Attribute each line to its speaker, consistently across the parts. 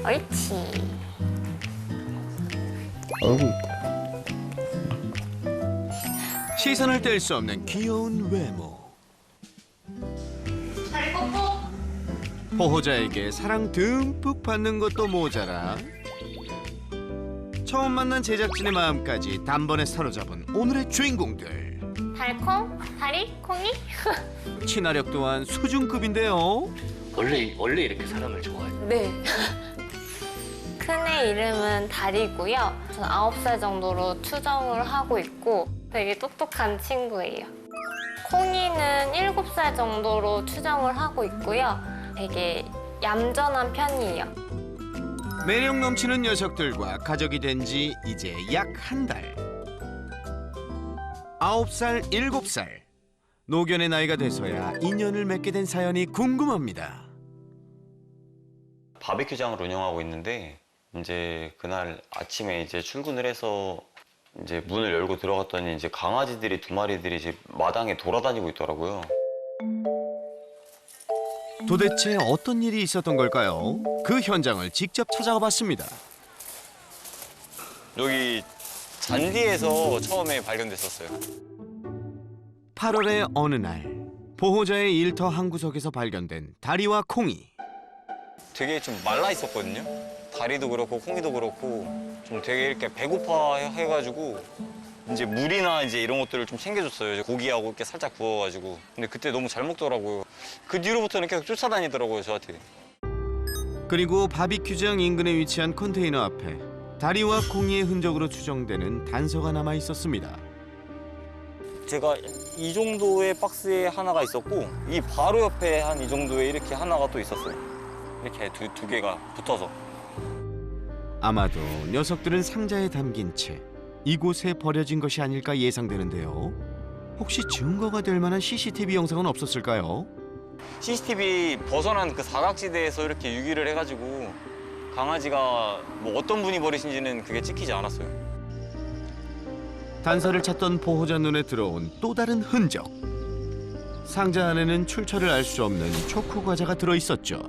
Speaker 1: 옳지.
Speaker 2: 어이구.
Speaker 3: 시선을 뗄 수 없는 귀여운 외모.
Speaker 1: 다리 뽀뽀.
Speaker 3: 보호자에게 사랑 듬뿍 받는 것도 모자라 처음 만난 제작진의 마음까지 단번에 사로잡은 오늘의 주인공들.
Speaker 1: 달콩? 다리? 콩이?
Speaker 3: 친화력 또한 수준급인데요.
Speaker 4: 원래 이렇게 사람을 좋아해요.
Speaker 1: 네. 큰애 이름은 다리고요. 저는 9살 정도로 추정을 하고 있고 되게 똑똑한 친구예요. 콩이는 7살 정도로 추정을 하고 있고요. 되게 얌전한 편이에요.
Speaker 3: 매력 넘치는 녀석들과 가족이 된 지 이제 약 한 달. 9살, 7살. 노견의 나이가 돼서야 인연을 맺게 된 사연이 궁금합니다.
Speaker 5: 바비큐장을 운영하고 있는데 이제 그날 아침에 이제 출근을 해서 이제 문을 열고 들어갔더니 이제 강아지들이 2마리들이 이제 마당에 돌아다니고 있더라고요.
Speaker 3: 도대체 어떤 일이 있었던 걸까요? 그 현장을 직접 찾아가 봤습니다.
Speaker 5: 여기 잔디에서 처음에 발견됐었어요.
Speaker 3: 8월의 어느 날 보호자의 일터 한 구석에서 발견된 다리와 콩이.
Speaker 5: 되게 좀 말라 있었거든요. 다리도 그렇고 콩이도 그렇고 좀 되게 이렇게 배고파 해가지고 이제 물이나 이제 이런 것들을 좀 챙겨줬어요. 고기하고 이렇게 살짝 구워가지고. 근데 그때 너무 잘 먹더라고요. 그 뒤로부터는 계속 쫓아다니더라고요, 저한테.
Speaker 3: 그리고 바비큐장 인근에 위치한 컨테이너 앞에 다리와 콩이의 흔적으로 추정되는 단서가 남아 있었습니다.
Speaker 5: 제가 이 정도의 박스에 하나가 있었고 이 바로 옆에 한 이 정도에 이렇게 하나가 또 있었어요. 이렇게 두 개가 붙어서.
Speaker 3: 아마도 녀석들은 상자에 담긴 채 이곳에 버려진 것이 아닐까 예상되는데요. 혹시 증거가 될 만한 CCTV 영상은 없었을까요?
Speaker 5: CCTV 벗어난 그 사각지대에서 이렇게 유기를 해가지고 강아지가 뭐 어떤 분이 버리신지는 그게 찍히지 않았어요.
Speaker 3: 단서를 찾던 보호자 눈에 들어온 또 다른 흔적. 상자 안에는 출처를 알 수 없는 초코 과자가 들어 있었죠.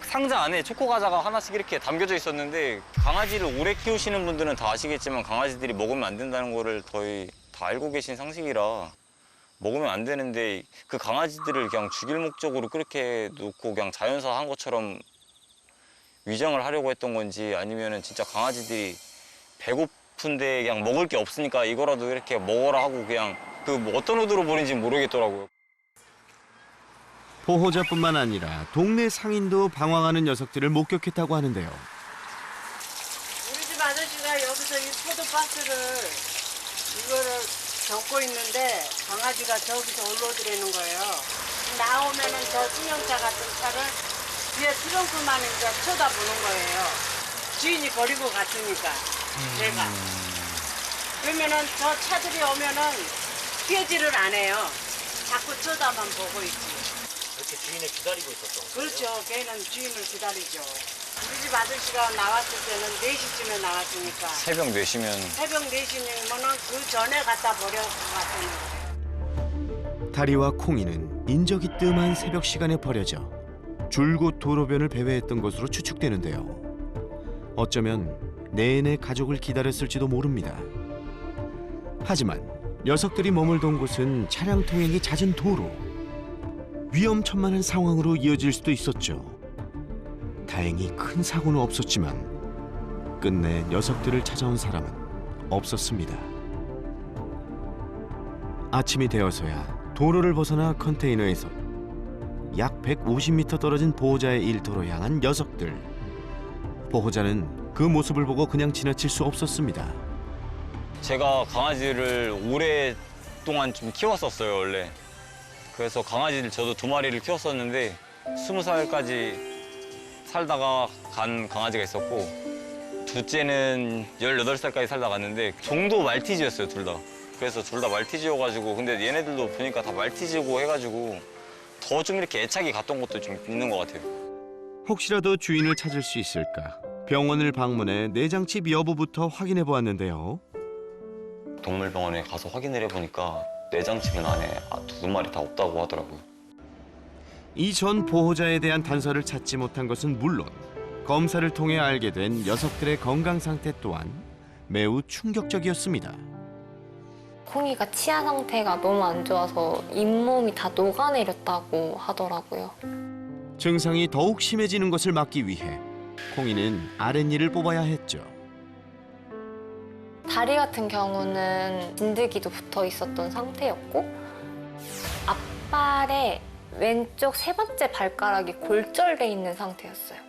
Speaker 5: 상자 안에 초코 과자가 하나씩 이렇게 담겨져 있었는데 강아지를 오래 키우시는 분들은 다 아시겠지만 강아지들이 먹으면 안 된다는 거를 거의 다 알고 계신 상식이라 먹으면 안 되는데 그 강아지들을 그냥 죽일 목적으로 그렇게 놓고 그냥 자연사 한 것처럼 위장을 하려고 했던 건지 아니면은 진짜 강아지들이 배고픈데 그냥 먹을 게 없으니까 이거라도 이렇게 먹어라 하고 그냥 그 뭐 어떤 의도로 버린지 모르겠더라고요.
Speaker 3: 보호자뿐만 아니라 동네 상인도 방황하는 녀석들을 목격했다고 하는데요.
Speaker 6: 우리 집 아저씨가 여기서 이 포도박스를 이거를 접고 있는데 강아지가 저기서 올라오더라는 거예요. 나오면은 저 승용차 같은 차를 뒤에 트렁크만 이제 쳐다보는 거예요. 주인이 버리고 갔으니까 내가. 그러면은 저 차들이 오면은 피하지를 안 해요. 자꾸 쳐다만 보고 있지.
Speaker 4: 이렇게 주인을 기다리고 있었던 거예요?
Speaker 6: 그렇죠. 걔는 주인을 기다리죠. 우리 집 아저씨가 나왔을 때는 4시쯤에 나왔으니까.
Speaker 5: 새벽 4시면
Speaker 6: 새벽 4시면은 그 전에 갖다 버려서 갔다는 거예요.
Speaker 3: 다리와 콩이는 인적이 뜸한 새벽 시간에 버려져 줄곧 도로변을 배회했던 것으로 추측되는데요. 어쩌면 내내 가족을 기다렸을지도 모릅니다. 하지만 녀석들이 머물던 곳은 차량 통행이 잦은 도로. 위험천만한 상황으로 이어질 수도 있었죠. 다행히 큰 사고는 없었지만 끝내 녀석들을 찾아온 사람은 없었습니다. 아침이 되어서야 도로를 벗어나 컨테이너에서 약 150m 떨어진 보호자의 일터로 향한 녀석들. 보호자는 그 모습을 보고 그냥 지나칠 수 없었습니다.
Speaker 5: 제가 강아지를 오랫동안 좀 키웠었어요, 원래. 그래서 강아지를 저도 2마리를 키웠었는데 20살까지 살다가 간 강아지가 있었고 둘째는 18살까지 살다 갔는데 종도 말티즈였어요, 둘 다. 그래서 둘 다 말티즈여가지고 근데 얘네들도 보니까 다 말티즈고 해가지고 더 좀 이렇게 애착이 갔던 것도 좀 있는 것 같아요.
Speaker 3: 혹시라도 주인을 찾을 수 있을까 병원을 방문해 내장칩 여부부터 확인해 보았는데요.
Speaker 5: 동물병원에 가서 확인을 해보니까 내장칩은 안에 2마리 다 없다고 하더라고요.
Speaker 3: 이전 보호자에 대한 단서를 찾지 못한 것은 물론 검사를 통해 알게 된 녀석들의 건강 상태 또한 매우 충격적이었습니다.
Speaker 1: 콩이가 치아 상태가 너무 안 좋아서 잇몸이 다 녹아내렸다고 하더라고요.
Speaker 3: 증상이 더욱 심해지는 것을 막기 위해 콩이는 아랫니를 뽑아야 했죠.
Speaker 1: 다리 같은 경우는 진드기도 붙어 있었던 상태였고 앞발에 왼쪽 세 번째 발가락이 골절돼 있는 상태였어요.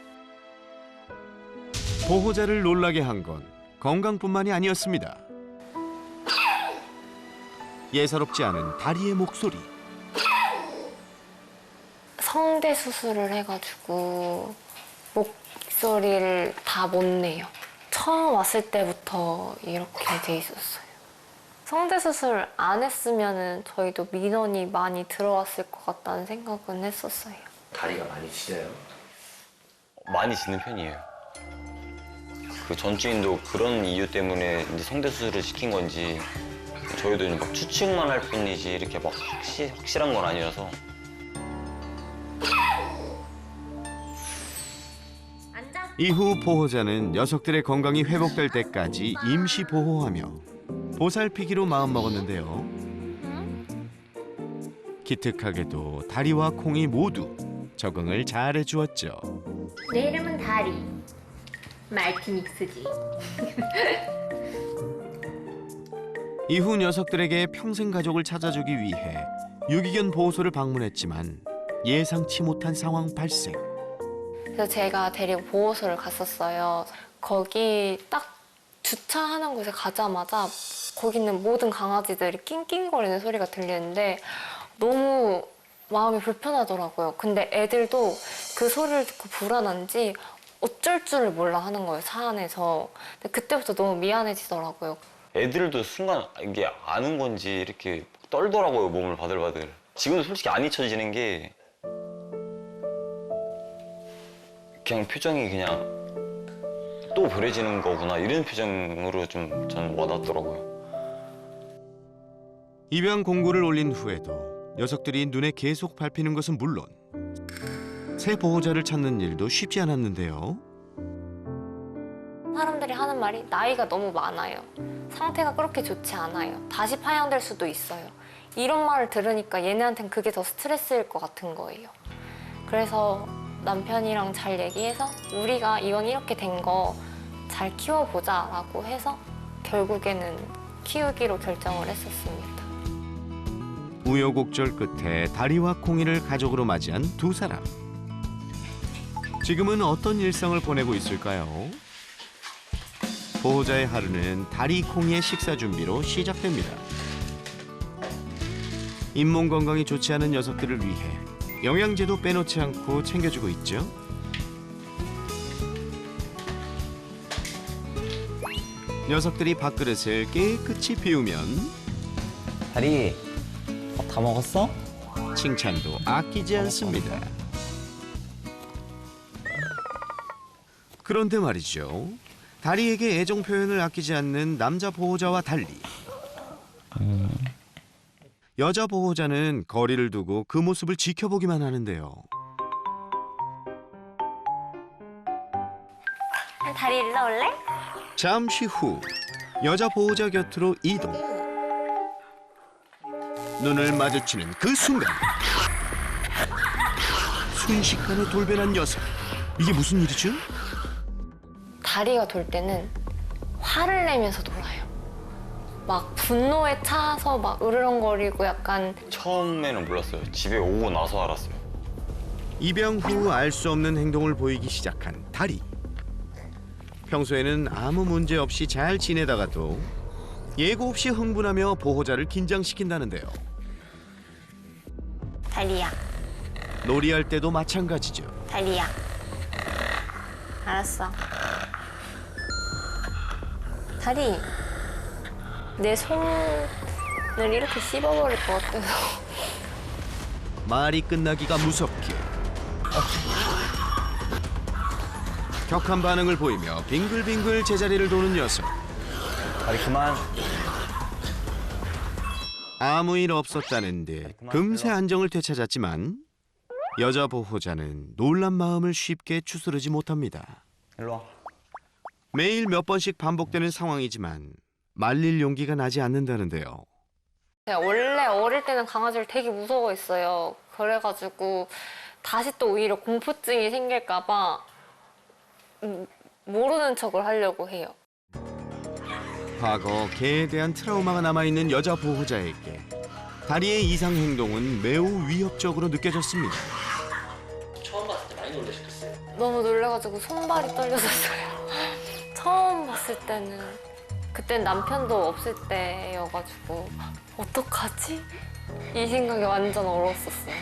Speaker 3: 보호자를 놀라게 한 건 건강뿐만이 아니었습니다. 예사롭지 않은 다리의 목소리.
Speaker 1: 성대 수술을 해가지고 목소리를 다 못 내요. 처음 왔을 때부터 이렇게 돼 있었어요. 성대 수술 안 했으면 저희도 민원이 많이 들어왔을 것 같다는 생각은 했었어요.
Speaker 4: 다리가 많이 찢어요.
Speaker 5: 많이 짖는 편이에요. 그 전주인도 그런 이유 때문에 이제 성대 수술을 시킨 건지 저희도 막 추측만 할 뿐이지 이렇게 막 확실한 건 아니라서.
Speaker 3: 이후 보호자는 녀석들의 건강이 회복될 때까지 임시 보호하며 보살피기로 마음먹었는데요. 기특하게도 다리와 콩이 모두 적응을 잘해 주었죠.
Speaker 1: 내 이름은 다리. 말티믹스지.
Speaker 3: 이후 녀석들에게 평생 가족을 찾아주기 위해 유기견 보호소를 방문했지만 예상치 못한 상황 발생.
Speaker 1: 그래서 제가 데리고 보호소를 갔었어요. 거기 딱 주차하는 곳에 가자마자 거기 있는 모든 강아지들이 낑낑거리는 소리가 들리는데 너무 마음이 불편하더라고요. 근데 애들도 그 소리를 듣고 불안한지 어쩔 줄을 몰라 하는 거예요, 차 안에서. 근데 그때부터 너무 미안해지더라고요.
Speaker 5: 애들도 순간 이게 아는 건지 이렇게 떨더라고요, 몸을 바들바들. 지금도 솔직히 안 잊혀지는 게 그냥 표정이 그냥 또 버려지는 거구나 이런 표정으로 좀 저는 와닿더라고요.
Speaker 3: 입양 공고를 올린 후에도 녀석들이 눈에 계속 밟히는 것은 물론 새 보호자를 찾는 일도 쉽지 않았는데요.
Speaker 1: 사람들이 하는 말이 나이가 너무 많아요. 상태가 그렇게 좋지 않아요. 다시 파양될 수도 있어요. 이런 말을 들으니까 얘네한테는 그게 더 스트레스일 것 같은 거예요. 그래서 남편이랑 잘 얘기해서 우리가 이왕 이렇게 된 거 잘 키워보자라고 해서 결국에는 키우기로 결정을 했었습니다.
Speaker 3: 우여곡절 끝에 다리와 콩이를 가족으로 맞이한 두 사람. 지금은 어떤 일상을 보내고 있을까요? 보호자의 하루는 다리 콩이의 식사 준비로 시작됩니다. 잇몸 건강이 좋지 않은 녀석들을 위해 영양제도 빼놓지 않고 챙겨주고 있죠. 녀석들이 밥그릇을 깨끗이 비우면
Speaker 2: 다리, 밥 다 먹었어?
Speaker 3: 칭찬도 아끼지 않습니다. 그런데 말이죠. 다리에게 애정 표현을 아끼지 않는 남자 보호자와 달리 여자 보호자는 거리를 두고 그 모습을 지켜보기만 하는데요.
Speaker 1: 다리 일로 올래?
Speaker 3: 잠시 후 여자 보호자 곁으로 이동. 눈을 마주치는 그 순간 순식간에 돌변한 녀석. 이게 무슨 일이죠?
Speaker 1: 다리가 돌 때는 화를 내면서 놀아요. 막 분노에 차서 막 으르렁거리고 약간
Speaker 5: 처음에는 몰랐어요. 집에 오고 나서 알았어요.
Speaker 3: 입양 후 알 수 없는 행동을 보이기 시작한 다리. 평소에는 아무 문제 없이 잘 지내다가도 예고 없이 흥분하며 보호자를 긴장시킨다는데요.
Speaker 1: 다리야,
Speaker 3: 놀이할 때도 마찬가지죠.
Speaker 1: 다리야. 알았어. 다리, 내 손을 이렇게 씹어버릴 것 같아서.
Speaker 3: 말이 끝나기가 무섭게 격한 반응을 보이며 빙글빙글 제자리를 도는 녀석.
Speaker 2: 다리 그만.
Speaker 3: 아무 일 없었다는 듯 금세 안정을 되찾았지만 여자 보호자는 놀란 마음을 쉽게 추스르지 못합니다.
Speaker 2: 일로 와.
Speaker 3: 매일 몇 번씩 반복되는 상황이지만 말릴 용기가 나지 않는다는데요.
Speaker 1: 제가 원래 어릴 때는 강아지를 되게 무서워했어요. 그래가지고 다시 또 오히려 공포증이 생길까 봐 모르는 척을 하려고 해요.
Speaker 3: 과거 개에 대한 트라우마가 남아있는 여자 보호자에게 다리의 이상 행동은 매우 위협적으로 느껴졌습니다.
Speaker 4: 처음 봤을 때 많이 놀라셨겠어요?
Speaker 1: 너무 놀래가지고 손발이 떨려졌어요. 처음 봤을 때는 그땐 남편도 없을 때여가지고 어떡하지? 이 생각이 완전 어려웠었어요.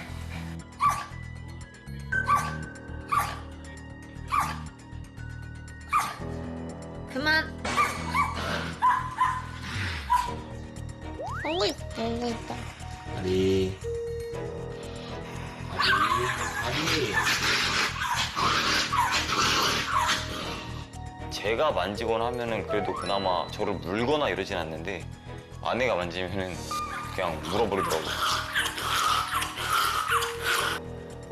Speaker 1: 그만. 너무 이뻐, 너무 이뻐.
Speaker 2: 다리.
Speaker 5: 제가 만지거나 하면은 그래도 그나마 저를 물거나 이러진 않는데 아내가 만지면은 그냥 물어버리더라고요.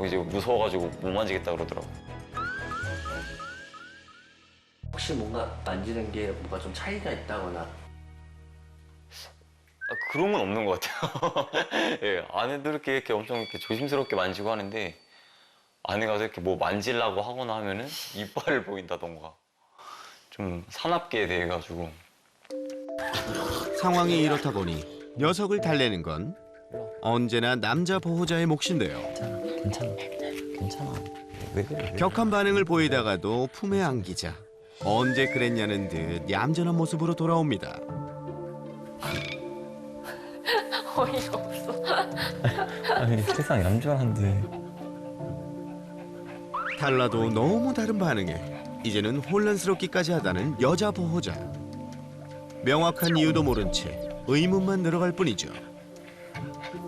Speaker 5: 이제 무서워가지고 못 만지겠다 그러더라고요.
Speaker 4: 혹시 뭔가 만지는 게 뭔가 좀 차이가 있다거나
Speaker 5: 그런 건 없는 것 같아요. 예, 아내도 이렇게 엄청 이렇게 조심스럽게 만지고 하는데 아내가 이렇게 뭐 만지려고 하거나 하면은 이빨을 보인다던가 좀 사납게 돼가지고.
Speaker 3: 상황이 이렇다 보니 녀석을 달래는 건 언제나 남자 보호자의 몫인데요.
Speaker 2: 괜찮아. 괜찮아. 왜 그래?
Speaker 3: 격한 반응을 보이다가도 품에 안기자 언제 그랬냐는 듯 얌전한 모습으로 돌아옵니다.
Speaker 1: 어이가 없어.
Speaker 2: 아니 세상 얌전한데.
Speaker 3: 달라도 너무 다른 반응에 이제는 혼란스럽기까지 하다는 여자 보호자. 명확한 이유도 모른 채 의문만 늘어갈 뿐이죠.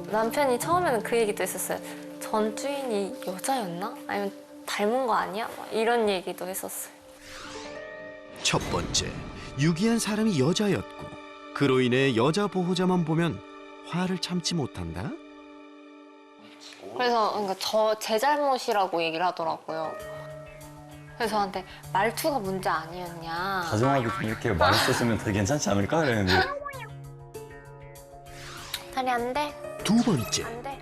Speaker 1: 남편이 처음에는 그 얘기도 했었어요. 전 주인이 여자였나? 아니면 닮은 거 아니야? 막 이런 얘기도 했었어요.
Speaker 3: 첫 번째, 유기한 사람이 여자였고 그로 인해 여자 보호자만 보면 화를 참지 못한다?
Speaker 1: 그래서 그러니까 제 잘못이라고 얘기를 하더라고요. 그래서 저한테 말투가 문제 아니었냐.
Speaker 2: 다정하게 좀 이렇게 말을 썼으면 더 괜찮지 않을까 그랬는데.
Speaker 1: 다리 안 돼?
Speaker 3: 두 번째,
Speaker 1: 안 돼?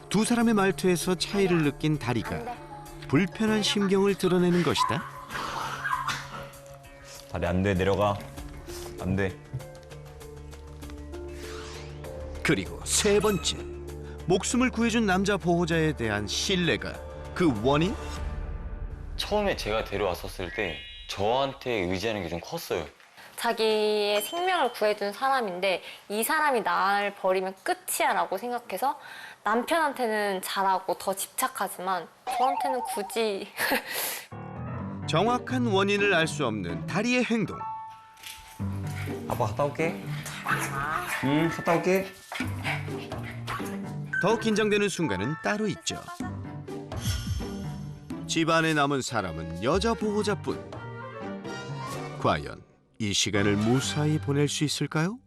Speaker 3: 두 사람의 말투에서 차이를 느낀 다리가
Speaker 1: 안 돼?
Speaker 3: 불편한 심경을 드러내는 것이다.
Speaker 2: 다리 안 돼. 내려가. 안 돼.
Speaker 3: 그리고 세 번째, 목숨을 구해준 남자 보호자에 대한 신뢰가 그 원인?
Speaker 5: 처음에 제가 데려왔었을 때 저한테 의지하는 게 좀 컸어요.
Speaker 1: 자기의 생명을 구해준 사람인데 이 사람이 나를 버리면 끝이야 라고 생각해서 남편한테는 잘하고 더 집착하지만 저한테는 굳이
Speaker 3: 정확한 원인을 알 수 없는 다리의 행동.
Speaker 2: 아빠 갔다 올게. 응, 갔다 올게.
Speaker 3: 더 긴장되는 순간은 따로 있죠. 집안에 남은 사람은 여자 보호자뿐. 과연 이 시간을 무사히 보낼 수 있을까요?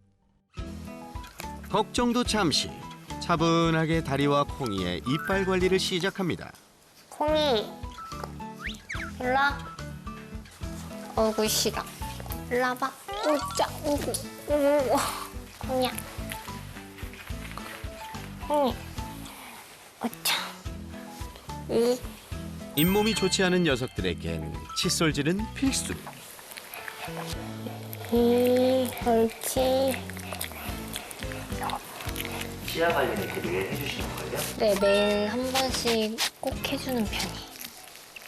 Speaker 3: 걱정도 잠시. 차분하게 다리와 콩이의 이빨 관리를 시작합니다.
Speaker 1: 콩이 일로 와. 어구 싫어. 일로 와봐. 우짜 우구 우구. 콩이야. 콩이. 우짜.
Speaker 3: 잇몸이 좋지 않은 녀석들에겐 칫솔질은 필수.
Speaker 1: 옳지.
Speaker 4: 치아 관리는 이렇게 매일 해주시는 거예요?
Speaker 1: 네, 매일 한 번씩 꼭 해주는 편이에요.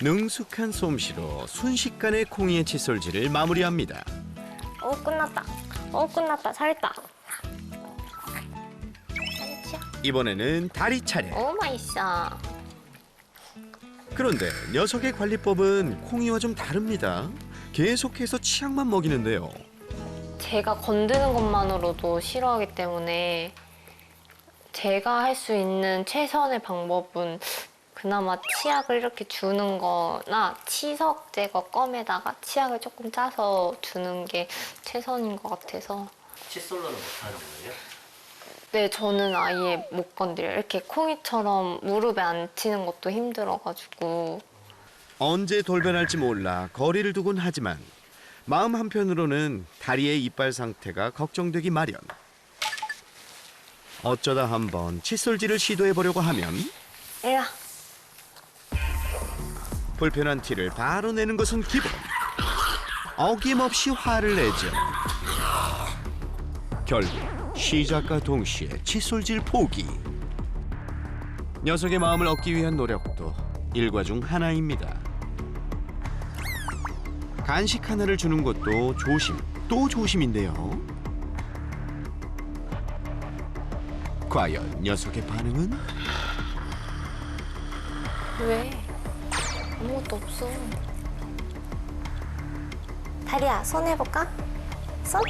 Speaker 3: 능숙한 솜씨로 순식간에 콩이의 칫솔질을 마무리합니다.
Speaker 1: 끝났다. 끝났다. 잘했다. 잘했지?
Speaker 3: 이번에는 다리 차례.
Speaker 1: 오 맛있어.
Speaker 3: 그런데 녀석의 관리법은 콩이와 좀 다릅니다. 계속해서 치약만 먹이는데요.
Speaker 1: 제가 건드는 것만으로도 싫어하기 때문에 제가 할 수 있는 최선의 방법은 그나마 치약을 이렇게 주는 거나 치석 제거 껌에다가 치약을 조금 짜서 주는 게 최선인 것 같아서
Speaker 4: 칫솔로는 못하는 거예요?
Speaker 1: 네, 저는 아예 못 건드려요. 이렇게 콩이처럼 무릎에 앉히는 것도 힘들어가지고.
Speaker 3: 언제 돌변할지 몰라 거리를 두곤 하지만 마음 한편으로는 다리의 이빨 상태가 걱정되기 마련. 어쩌다 한번 칫솔질을 시도해보려고 하면
Speaker 1: 이리와.
Speaker 3: 불편한 티를 바로 내는 것은 기본. 어김없이 화를 내죠. 결국 시작과 동시에 칫솔질 포기. 녀석의 마음을 얻기 위한 노력도 일과 중 하나입니다. 간식 하나를 주는 것도 조심 또 조심인데요. 과연 녀석의 반응은?
Speaker 1: 왜? 아무것도 없어. 다리야, 손 해볼까? 손?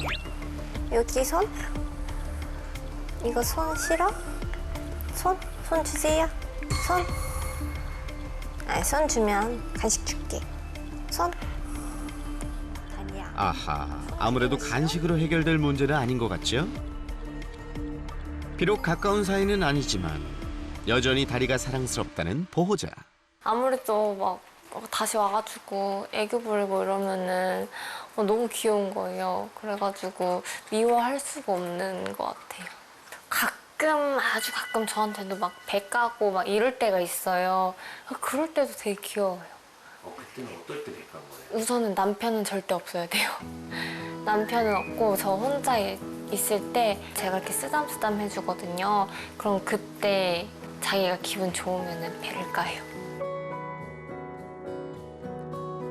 Speaker 1: 여기 손? 이거 손 싫어? 손? 손 주세요. 손? 아니, 손 주면 간식 줄게. 손? 다리야.
Speaker 3: 아하, 아무래도 간식으로 해결될 문제는 아닌 것 같죠? 비록 가까운 사이는 아니지만 여전히 다리가 사랑스럽다는 보호자.
Speaker 1: 아무래도 막 다시 와가지고 애교 부리고 이러면은 너무 귀여운 거예요. 그래가지고 미워할 수가 없는 것 같아요. 가끔, 아주 가끔 저한테도 막 배 까고 막 이럴 때가 있어요. 그럴 때도 되게 귀여워요.
Speaker 4: 그때는 어떨 때 될까 거예요?
Speaker 1: 우선은 남편은 절대 없어야 돼요. 남편은 없고 저 혼자 있을 때 제가 이렇게 쓰담쓰담 해주거든요. 그럼 그때 자기가 기분 좋으면 배를 까요.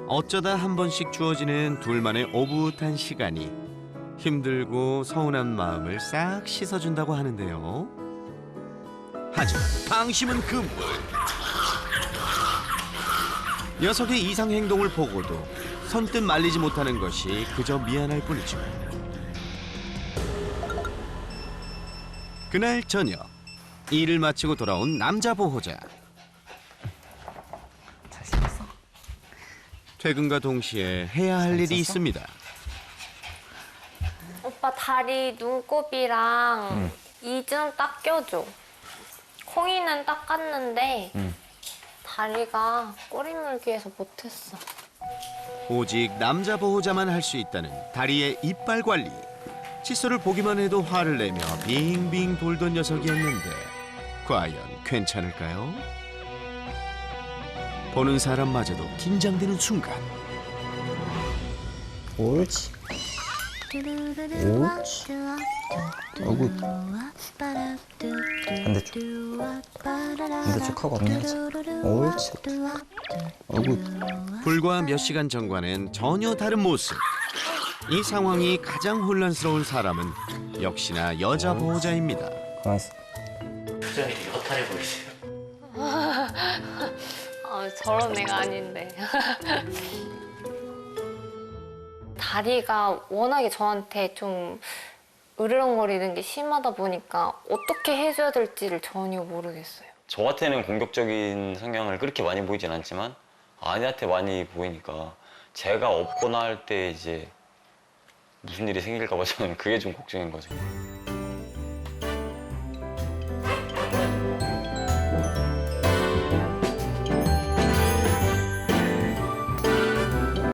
Speaker 3: 어쩌다 한 번씩 주어지는 둘만의 오붓한 시간이 힘들고 서운한 마음을 싹 씻어준다고 하는데요. 하지만 방심은 금물. 녀석의 이상 행동을 보고도 선뜻 말리지 못하는 것이 그저 미안할 뿐이죠. 그날 저녁, 일을 마치고 돌아온 남자 보호자.
Speaker 2: 잘 씻었어?
Speaker 3: 퇴근과 동시에 해야 할 일이 있습니다.
Speaker 1: 오빠 다리 눈곱이랑 이 좀 닦여줘. 콩이는 닦았는데 다리가 꼬리 물기에서 못했어.
Speaker 3: 오직 남자 보호자만 할 수 있다는 다리의 이빨 관리. 칫솔을 보기만 해도 화를 내며 빙빙 돌던 녀석이었는데 과연 괜찮을까요? 보는 사람마저도 긴장되는 순간.
Speaker 2: 옳지. 옳지. 어구. 반대쪽. 반대쪽 하고 엎내야지. 옳지. 어구.
Speaker 3: 불과 몇 시간 전과는 전혀 다른 모습. 이 상황이 가장 혼란스러운 사람은 역시나 여자 보호자입니다.
Speaker 2: 가만 있어.
Speaker 4: 표정이 되게 허탈해 보이세요.
Speaker 1: 저런 애가 아닌데. 다리가 워낙에 저한테 좀 으르렁거리는 게 심하다 보니까 어떻게 해줘야 될지를 전혀 모르겠어요.
Speaker 5: 저한테는 공격적인 성향을 그렇게 많이 보이진 않지만 아내한테 많이 보이니까 제가 없거나 할 때 이제 무슨 일이 생길까 봐 저는 그게 좀 걱정인 거죠.